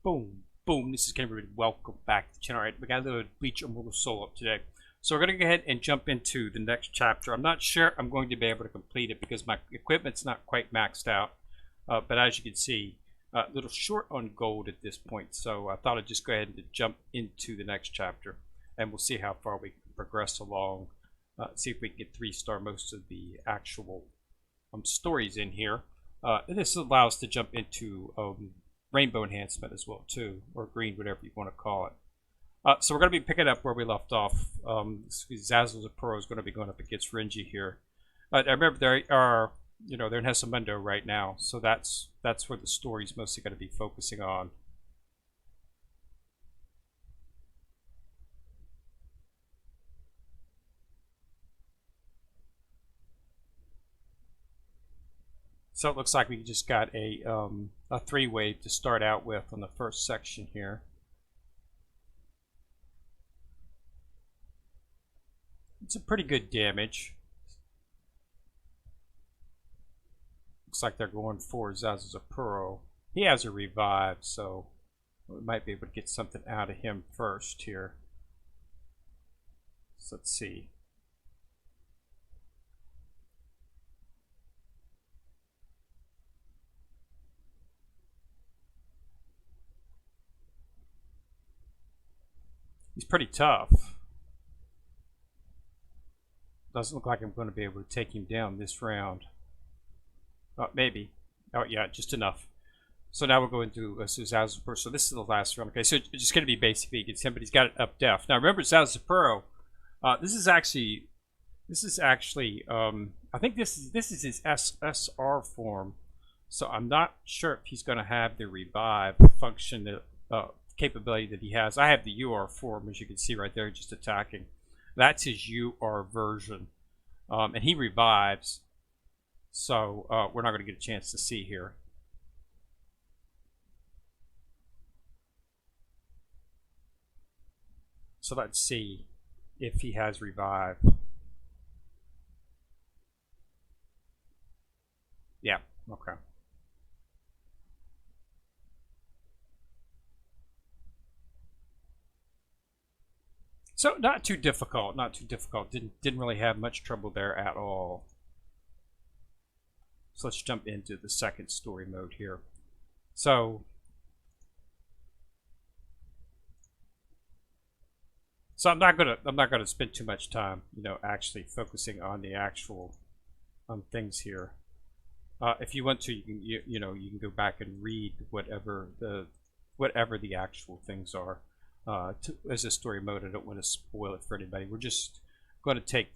Boom, boom. This is Cameron. Welcome back to the channel. All right, we got a little Bleach Immortal solo up today. So we're going to go ahead and jump into the next chapter. I'm not sure I'm going to be able to complete it because my equipment's not quite maxed out. But as you can see, a little short on gold at this point. So I thought I'd just go ahead and jump into the next chapter. And we'll see how far we can progress along. See if we can get 3-star most of the actual stories in here. This allows us to jump into rainbow enhancement as well too, or green, whatever you want to call it. So we're going to be picking up where we left off. Zazzle Zapuro is going to be going up against Renji here. I remember there are, they're in Hesamundo right now, so that's where the story's mostly going to be focusing on. So it looks like we just got a 3-wave to start out with on the first section here. It's a pretty good damage. Looks like they're going for Zazzle Zapuro. He has a revive, so we might be able to get something out of him first here. So let's see. He's pretty tough. Doesn't look like I'm going to be able to take him down this round. Maybe. Oh, yeah, just enough. So now we'll go into Zazzle Zapuro. So this is the last round. Okay, so it's just going to be basically against him, but he's got it up def. Now remember, Zazzle Zapuro. This is actually. I think this is his SSR form. So I'm not sure if he's going to have the revive function capability that he has. I have the UR form, as you can see right there, just attacking. That's his UR version, and he revives. So we're not going to get a chance to see here. So let's see if he has revive. Yeah. Okay. So not too difficult, not too difficult. Didn't really have much trouble there at all. So let's jump into the second story mode here. So I'm not gonna spend too much time, actually focusing on the actual things here. If you want to, you can go back and read whatever the actual things are. As a story mode, I don't want to spoil it for anybody. We're just going to take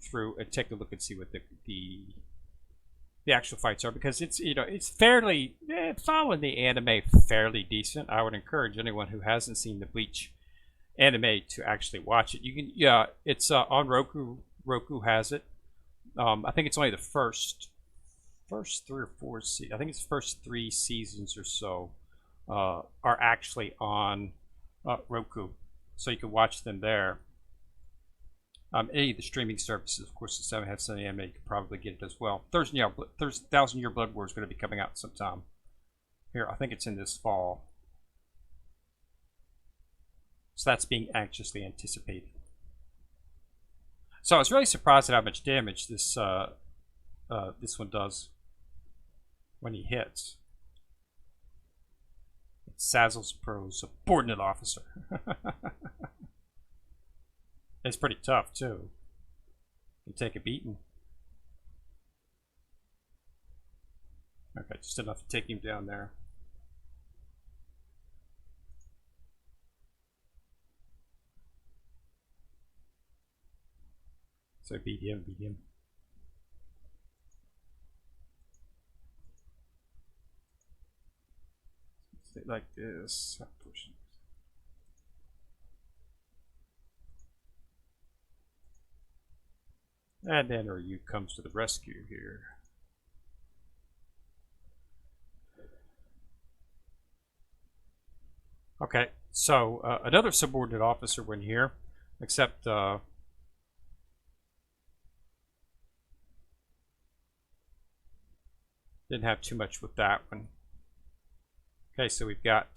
a look and see what the actual fights are, because it's fairly following the anime fairly decent. I would encourage anyone who hasn't seen the Bleach anime to actually watch it. You can it's on Roku. Roku has it. I think it's only the first 3 or 4 I think it's the first 3 seasons or so are actually on Roku, so you can watch them there. Any of the streaming services, of course, the 7 have some anime, you can probably get it as well. There's 1,000 Year Blood War is going to be coming out sometime. Here, I think it's in this fall. So that's being anxiously anticipated. So I was really surprised at how much damage this one does when he hits. Zazzle Zapuro, subordinate officer. It's pretty tough too. You take a beating. Okay, just enough to take him down there. So beat him. Like this. And then Ryu comes to the rescue here. Okay, so another subordinate officer went here, except didn't have too much with that one. Okay, so we've got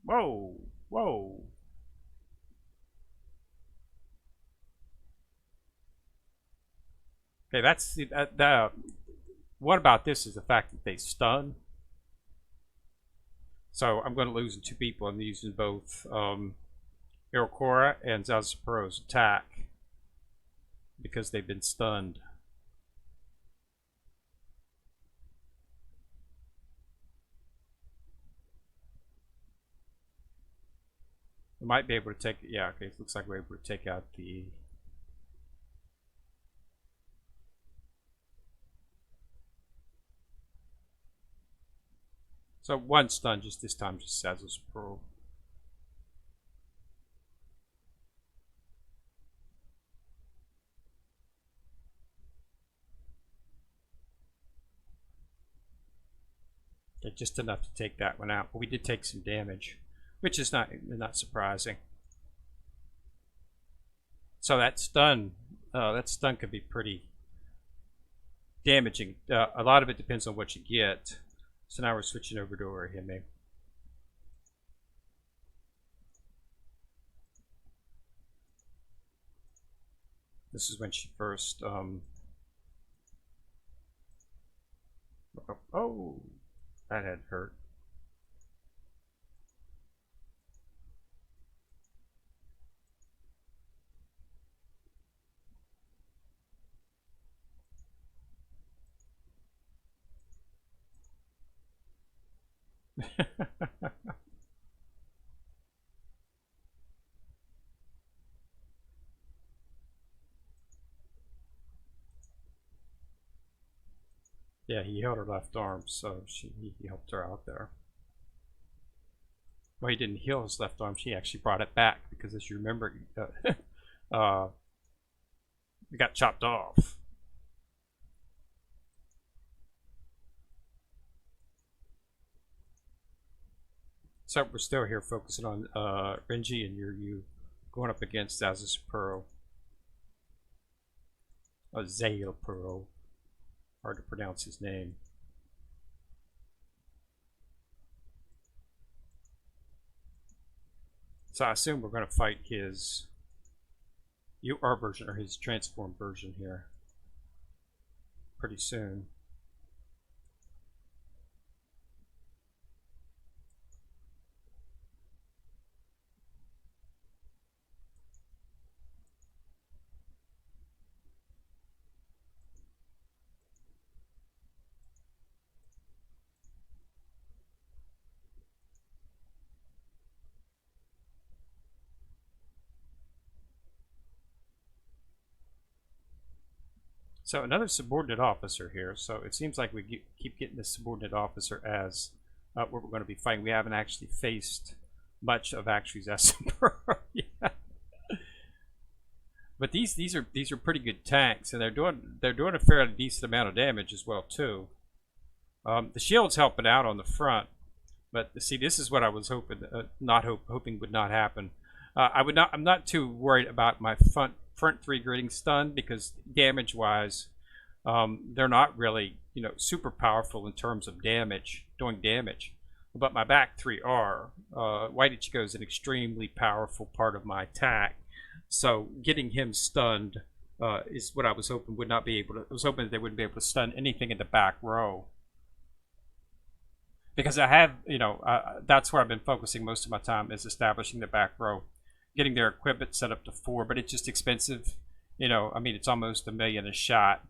Whoa, whoa. Okay, that's what about this is the fact that they stun. So I'm going to lose two people. I'm using both Irokora and Zazupuro's attack because they've been stunned. We might be able to take, yeah, okay, it looks like we're able to take out the... So one stun just this time, just Zazupuro. Okay, just enough to take that one out, but we did take some damage, which is not surprising. So that stun could be pretty damaging. A lot of it depends on what you get. So now we're switching over to Orihime. This is when she first oh, that had hurt. Yeah, he held her left arm, so he helped her out there. Well, he didn't heal his left arm. She actually brought it back because, as you remember, it got chopped off. So we're still here focusing on Renji, and you going up against Zazupuro. Zayopuro. Hard to pronounce his name. So I assume we're going to fight his UR version or his transformed version here pretty soon. So another subordinate officer here. So it seems like we keep getting this subordinate officer as what we're going to be fighting. We haven't actually faced much of actually Zazupuro yet. But these are pretty good tanks, and they're doing a fairly decent amount of damage as well too. The shield's helping out on the front, but see, this is what I was hoping, hoping would not happen. I'm not too worried about my front three gritting stun because damage wise, they're not really super powerful in terms of doing damage. But my back three are. White Ichigo is an extremely powerful part of my attack, so getting him stunned is what I was hoping would not be able to. I was hoping that they wouldn't be able to stun anything in the back row. Because I have, that's where I've been focusing most of my time is establishing the back row, getting their equipment set up to 4, but it's just expensive. I mean, it's almost $1 million a shot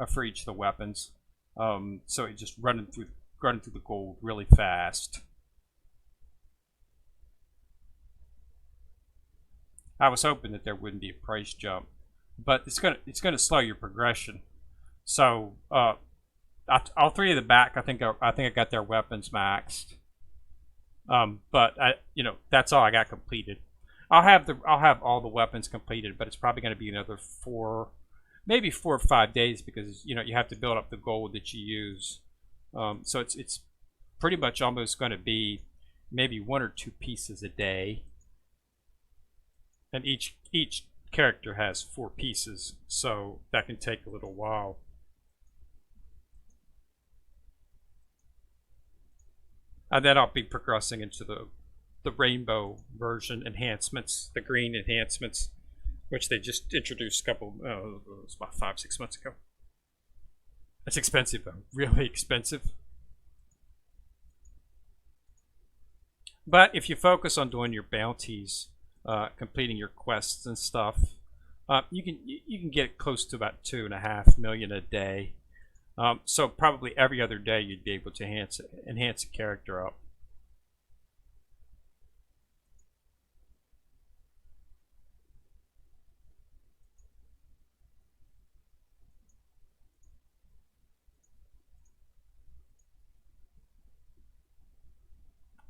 for each of the weapons. So it's just running through the gold really fast. I was hoping that there wouldn't be a price jump, but it's gonna slow your progression. So all three of the back, I think I got their weapons maxed. But that's all I got completed. I'll have all the weapons completed, but it's probably going to be another maybe 4 or 5 days because you have to build up the gold that you use. So it's pretty much almost going to be maybe 1 or 2 pieces a day, and each character has 4 pieces, so that can take a little while. And then I'll be progressing into the the rainbow version enhancements, the green enhancements, which they just introduced a couple, it was about 5-6 months ago. It's expensive though, really expensive. But if you focus on doing your bounties, completing your quests and stuff, you can get close to about 2.5 million a day. So probably every other day you'd be able to enhance a character up.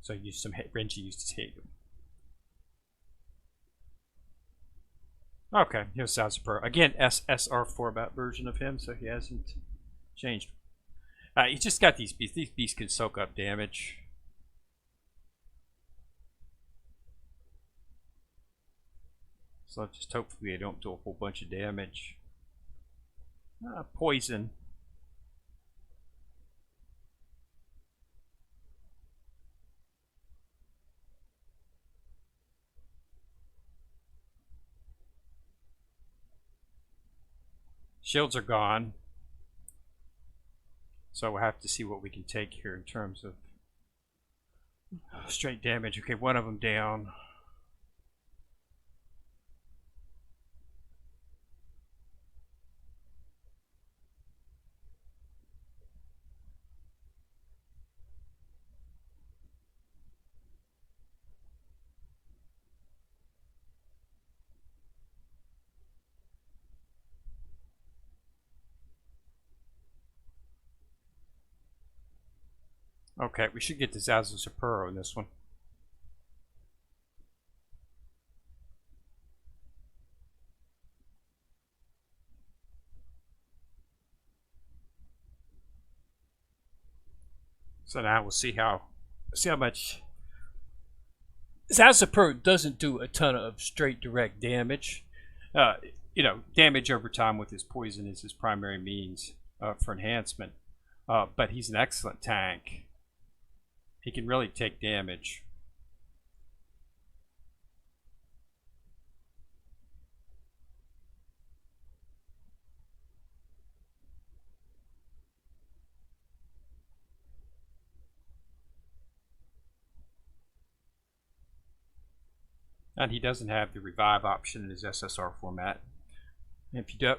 So use some Renji used to hate him. Okay, here's Sazapur. Again, SSR format version of him, so he hasn't changed. He's just got these beasts. These beasts can soak up damage. So just hopefully they don't do a whole bunch of damage. Poison. Shields are gone. So we'll have to see what we can take here in terms of straight damage. Okay, one of them down. Okay, we should get to Zazu Sapuro in this one. So now we'll see how much. Zazu Sapuro doesn't do a ton of straight direct damage. You know, damage over time with his poison is his primary means for enhancement. But he's an excellent tank. He can really take damage. And he doesn't have the revive option in his SSR format. And if you do,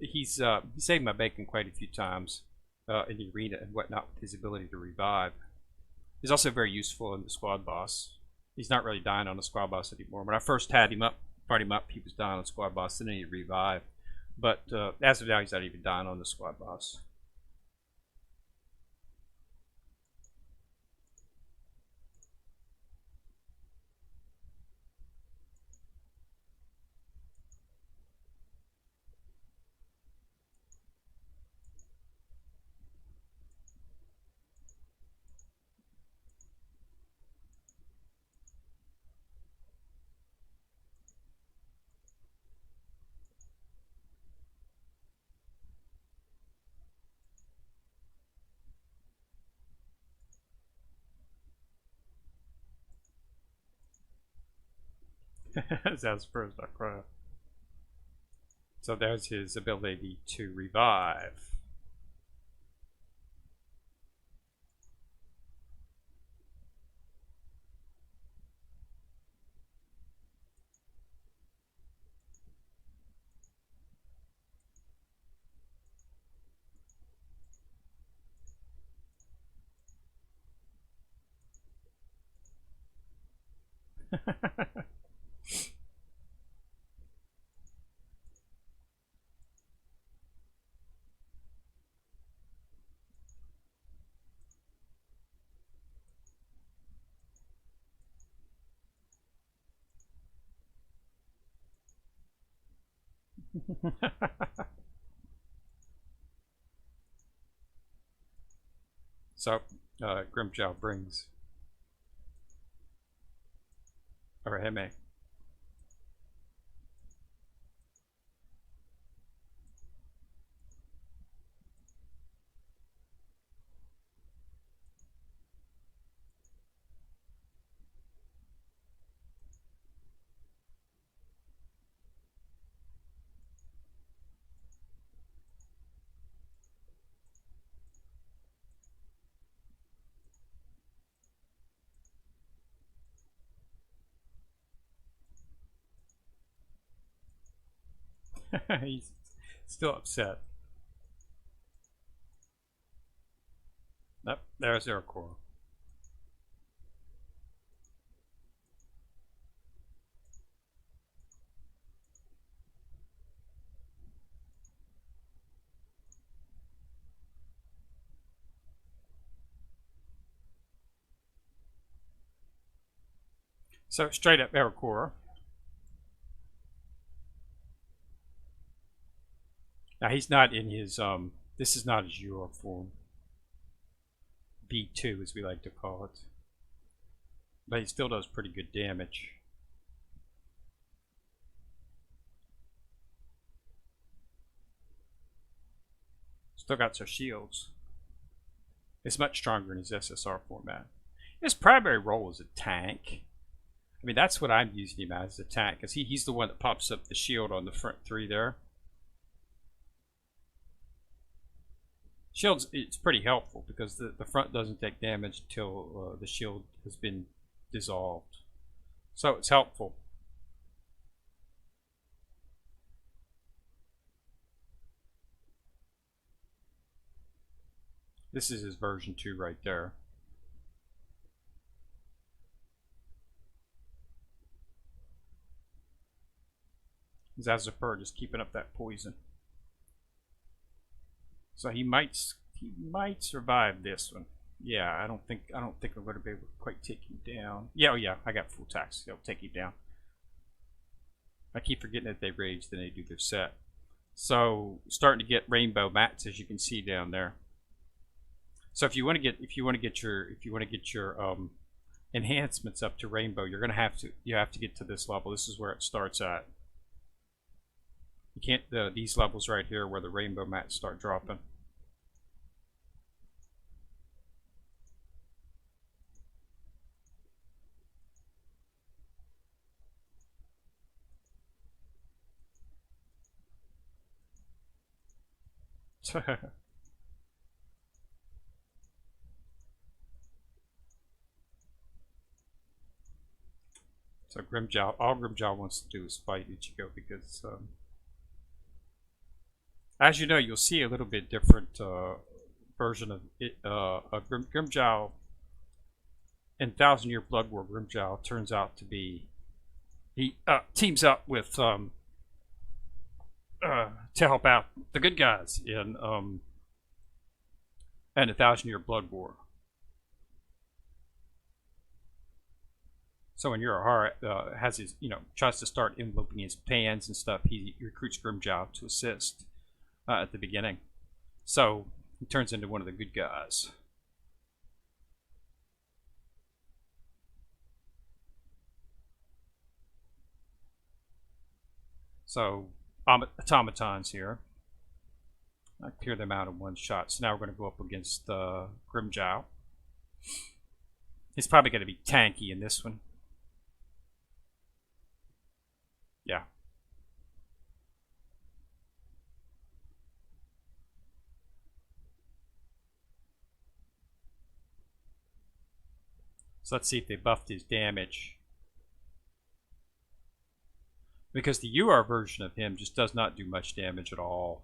he's saved my bacon quite a few times in the arena and whatnot with his ability to revive. He's also very useful in the squad boss. He's not really dying on the squad boss anymore. When I first had him up, brought him up, he was dying on the squad boss, then he revived. But as of now, he's not even dying on the squad boss. That's first, not cry. So there's his ability to revive. So, Grimjow brings Arahime. He's still upset. Nope, there's Iroquois. So straight up Iroquois. Now he's not in his this is not his Euro form. B2 as we like to call it. But he still does pretty good damage. Still got some shields. It's much stronger in his SSR format. His primary role is a tank. I mean, that's what I'm using him as, a tank, because he's the one that pops up the shield on the front three there. Shields, it's pretty helpful because the front doesn't take damage until the shield has been dissolved. So it's helpful. This is his version 2 right there. His Azapur just keeping up that poison. So he might survive this one. Yeah, I don't think I'm going to be able to quite take him down. Yeah, oh yeah, I got full tax. It'll take him down. I keep forgetting that they rage, then they do their set. So starting to get rainbow mats, as you can see down there. So if you want to get your enhancements up to rainbow, you have to get to this level. This is where it starts at. You can't these levels right here where the rainbow mats start dropping. So Grimjaw, all Grimjaw wants to do is fight Ichigo because, as you know, you'll see a little bit different version of it. Grimjaw in Thousand Year Blood War. Grimjaw turns out to be he teams up with to help out the good guys in the Thousand Year Blood War. So when Urahara has his, tries to start enveloping his pans and stuff, he recruits Grimjaw to assist at the beginning. So he turns into one of the good guys. So automatons here. I clear them out in one shot. So now we're going to go up against Grimjaw. He's probably going to be tanky in this one. Yeah. So let's see if they buffed his damage. Because the UR version of him just does not do much damage at all.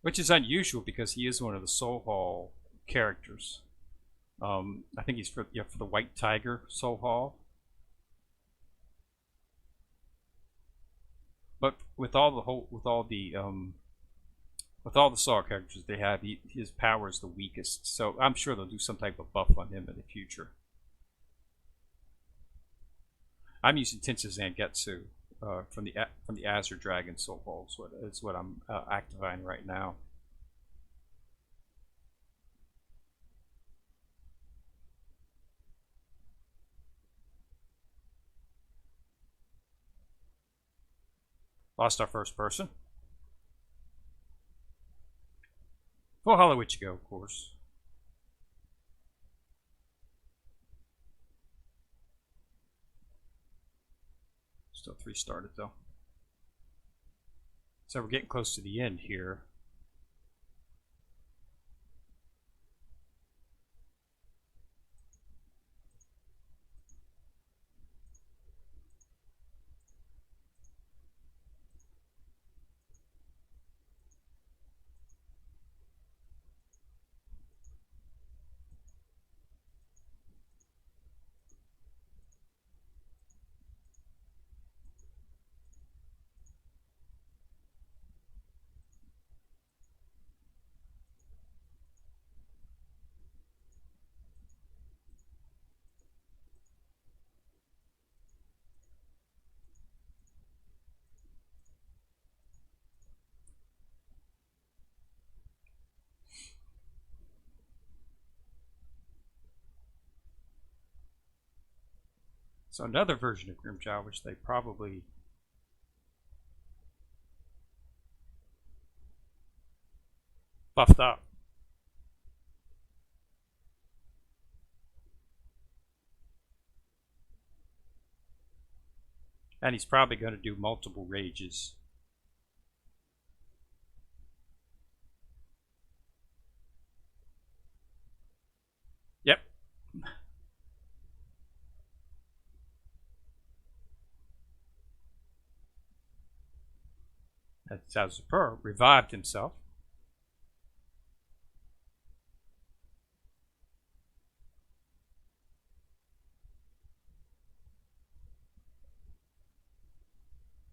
Which is unusual because he is one of the Soul Hall characters. I think he's for the White Tiger Soul Hall. But with all the Saw characters they have, his power is the weakest. So I'm sure they'll do some type of buff on him in the future. I'm using Tensa Zangetsu from the Azure Dragon Soul Hall. Is what I'm activating right now. Lost our first person. Full Hollow Ichigo, of course. Still 3 started though. So we're getting close to the end here. So another version of Grimjaw, which they probably buffed up. And he's probably going to do multiple rages. Yep. That's how Super revived himself.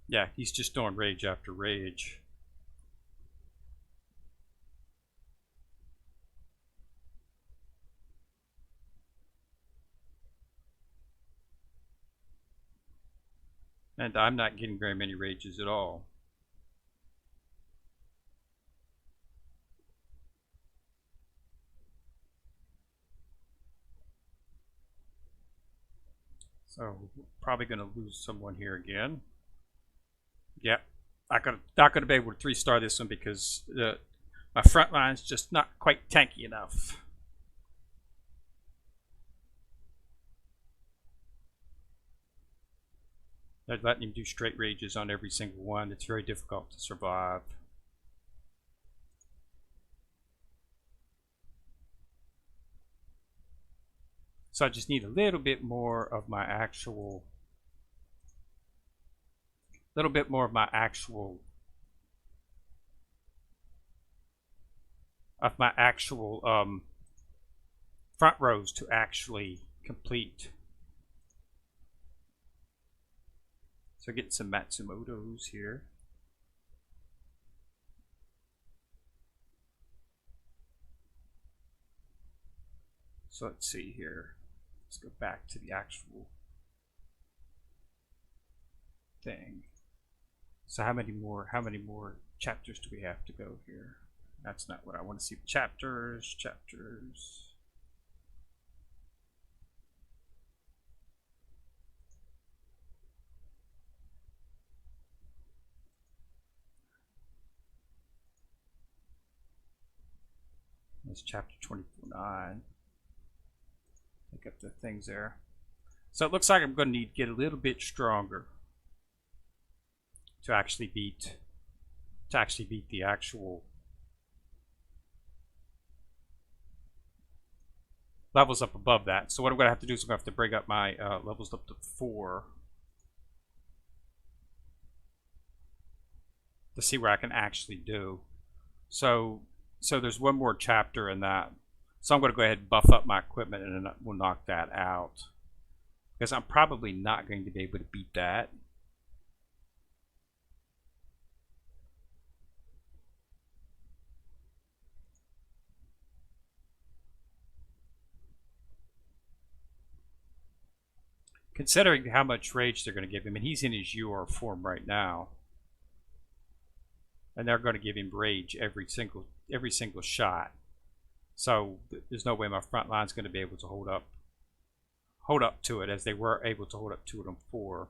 Yeah, he's just doing rage after rage. And I'm not getting very many rages at all. So probably going to lose someone here again. Yep, not gonna be able to 3-star this one because my front line's just not quite tanky enough. They're letting him do straight rages on every single one. It's very difficult to survive. So I just need a little bit more of my actual front rows to actually complete. So get some Matsumotos here. So let's see here. Let's go back to the actual thing. So how many more chapters do we have to go here? That's not what I want to see. Chapters. That's chapter 24:9. Pick up the things there. So it looks like I'm going to need to get a little bit stronger to actually beat the actual levels up above that. So what I'm going to have to do is I'm going to have to bring up my levels up to 4 to see where I can actually do. So there's one more chapter in that. So I'm going to go ahead and buff up my equipment and then we'll knock that out. Because I'm probably not going to be able to beat that. Considering how much rage they're going to give him, and he's in his UR form right now. And they're going to give him rage every single shot. So there's no way my front line's going to be able to hold up to it as they were able to hold up to it on 4.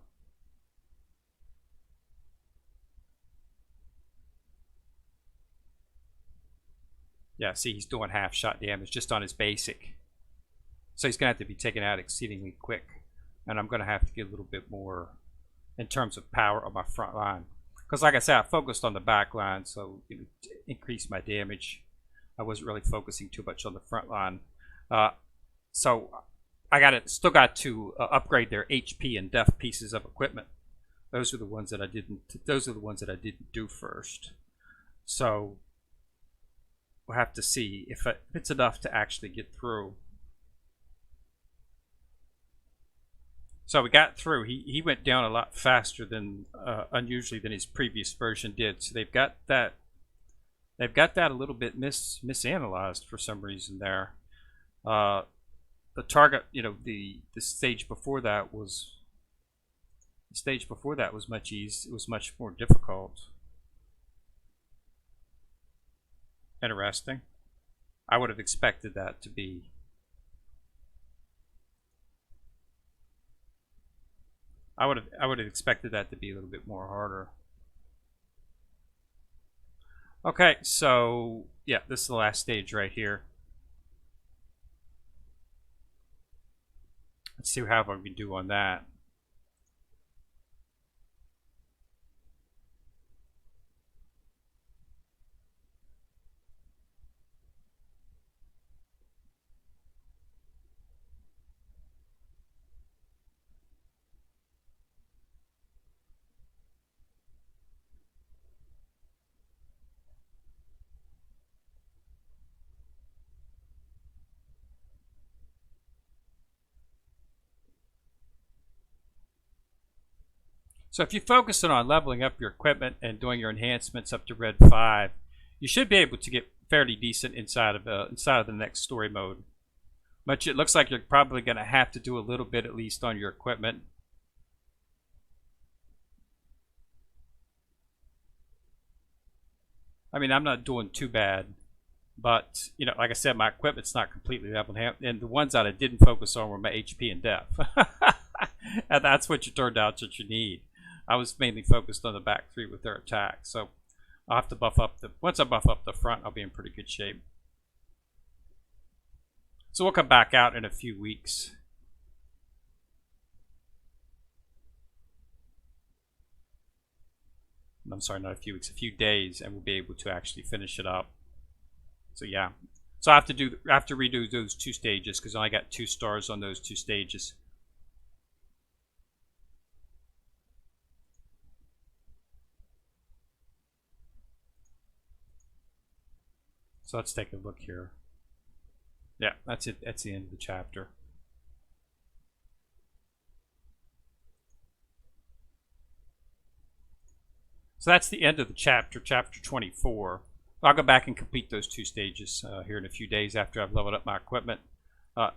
Yeah, see, he's doing half shot damage just on his basic. So he's going to have to be taken out exceedingly quick. And I'm going to have to get a little bit more in terms of power on my front line. Because like I said, I focused on the back line, so to increase my damage. I wasn't really focusing too much on the front line. So I still got to upgrade their HP and def pieces of equipment. Those are the ones that I didn't do first. So we'll have to see if it's enough to actually get through. So we got through. He went down a lot faster than unusually than his previous version did. So they've got that a little bit misanalyzed for some reason there. The target, the stage before that was much easier. It was much more difficult. Interesting. I would have expected that to be. I would have expected that to be a little bit more harder. Okay, so yeah, this is the last stage right here. Let's see how we can do on that. So if you focus on leveling up your equipment and doing your enhancements up to Red 5, you should be able to get fairly decent inside of the next story mode. But it looks like you're probably going to have to do a little bit at least on your equipment. I mean, I'm not doing too bad, but you know, like I said, my equipment's not completely leveled, and the ones that I didn't focus on were my HP and def, and that's what you turned out that you need. I was mainly focused on the back three with their attack, so I'll have to buff up once I buff up the front, I'll be in pretty good shape. So we'll come back out in a few weeks. I'm sorry, not a few weeks, a few days, and we'll be able to actually finish it up. So yeah, so I have to redo those 2 stages because I got 2 stars on those 2 stages. So let's take a look here. Yeah, that's it. That's the end of the chapter. So that's the end of the chapter, chapter 24. I'll go back and complete those 2 stages here in a few days after I've leveled up my equipment.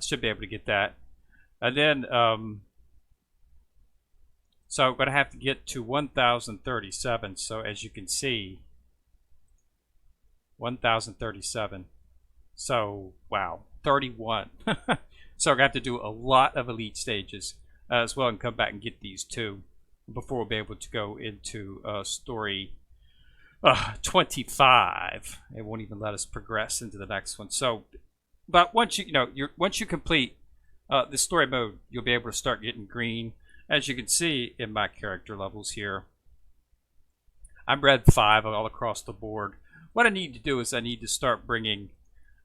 Should be able to get that. And then, so I'm going to have to get to 1037. So as you can see, 1037. So, wow, 31. So I'm going to have to do a lot of elite stages as well and come back and get these 2 before we'll be able to go into story 25. It won't even let us progress into the next one. So, but once once you complete the story mode, you'll be able to start getting green. As you can see in my character levels here, I'm Red 5 all across the board. What I need to do is I need to start bringing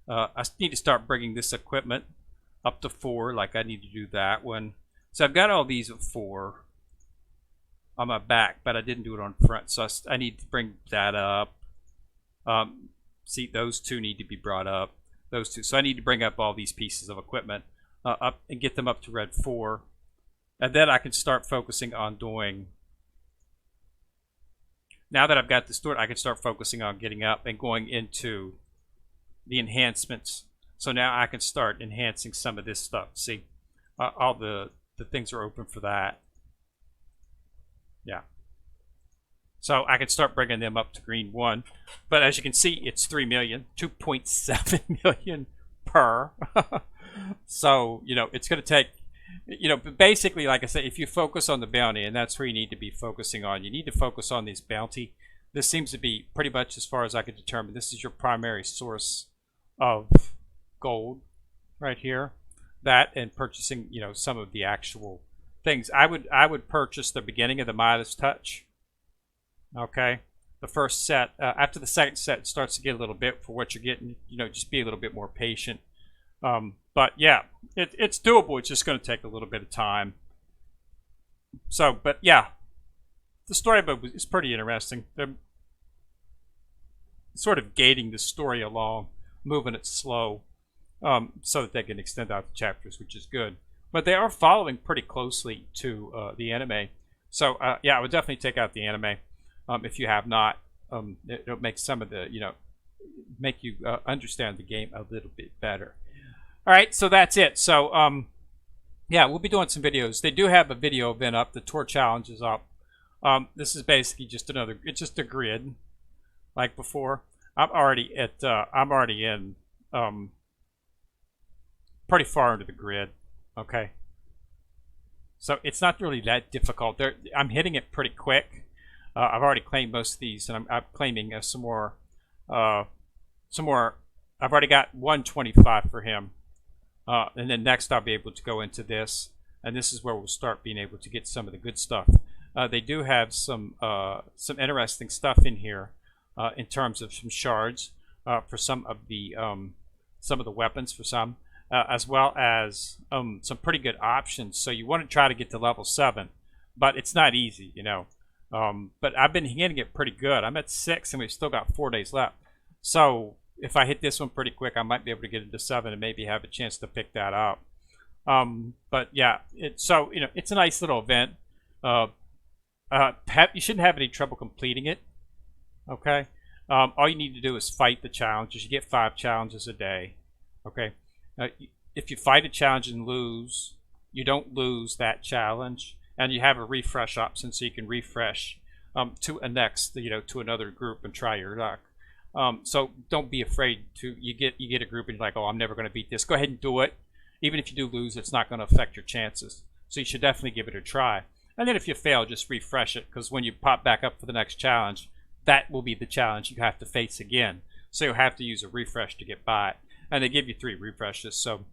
this equipment up to 4. Like I need to do that one. So I've got all these at 4 on my back, but I didn't do it on front, so I need to bring that up. See, those 2 need to be brought up. Those 2. So I need to bring up all these pieces of equipment up and get them up to Red 4, and then I can start focusing on doing. Now that I've got this stored, I can start focusing on getting up and going into the enhancements. So now I can start enhancing some of this stuff. See, all the things are open for that. Yeah. So I can start bringing them up to green 1. But as you can see, it's 3 million, 2.7 million per. So, you know, it's going to take, you know, basically, like I said, if you focus on the bounty, and that's where you need to be focusing on, you need to focus on this bounty. This seems to be pretty much, as far as I could determine, this is your primary source of gold right here. That and purchasing, you know, some of the actual things. I would purchase the beginning of the Midas Touch. Okay, the first set. After the second set, it starts to get a little bit for what you're getting. You know, just be a little bit more patient. But yeah, it's doable. It's just going to take a little bit of time. So, but yeah, the story mode is pretty interesting. They're sort of gating the story along, moving it slow, so that they can extend out the chapters, which is good. But they are following pretty closely to the anime. So yeah, I would definitely take out the anime if you have not. It'll make some of the, you know, make you understand the game a little bit better. All right, so that's it. So yeah, we'll be doing some videos. They do have a video event up. The tour challenge is up. This is basically just it's just a grid like before. I'm already in pretty far into the grid. Okay. So it's not really that difficult. I'm hitting it pretty quick. I've already claimed most of these, and I'm claiming some more. Some more. I've already got 125 for him, and then next I'll be able to go into this, and this is where we'll start being able to get some of the good stuff. They do have some interesting stuff in here in terms of some shards for some of the weapons for some. As well as some pretty good options. So you want to try to get to level 7, but it's not easy, you know. But I've been hitting it pretty good. I'm at 6, and we've still got 4 days left. So if I hit this one pretty quick, I might be able to get into 7 and maybe have a chance to pick that up. But yeah, so you know, it's a nice little event. You shouldn't have any trouble completing it. Okay. All you need to do is fight the challenges. You get 5 challenges a day. Okay. If you fight a challenge and lose, you don't lose that challenge, and you have a refresh option, so you can refresh to a next, you know, to another group and try your luck. So don't be afraid to. You get a group and you're like, oh, I'm never going to beat this. Go ahead and do it. Even if you do lose, it's not going to affect your chances. So you should definitely give it a try. And then if you fail, just refresh it, because when you pop back up for the next challenge, that will be the challenge you have to face again. So you'll have to use a refresh to get by it. And they give you 3 refreshes, so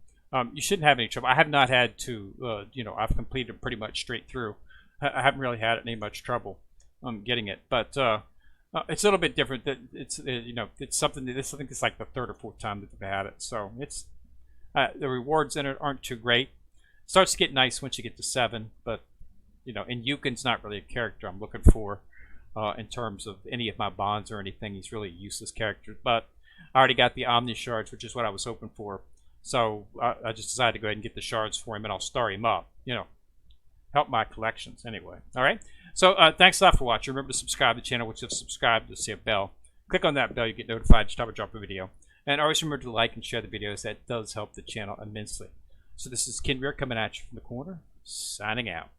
you shouldn't have any trouble. I have not had to, you know, I've completed pretty much straight through. I haven't really had any much trouble getting it, but it's a little bit different. That it's you know, it's something that I think it's like the 3rd or 4th time that they've had it. So it's the rewards in it aren't too great. It starts to get nice once you get to 7, but you know, and Yukin's not really a character I'm looking for in terms of any of my bonds or anything. He's really a useless character, but I already got the Omni Shards, which is what I was hoping for. So I just decided to go ahead and get the shards for him, and I'll star him up. You know, help my collections anyway. All right. So thanks a lot for watching. Remember to subscribe to the channel, which is subscribe to see a bell. Click on that bell, you get notified each time I drop a video. And always remember to like and share the videos. That does help the channel immensely. So this is Kenrir coming at you from the corner, signing out.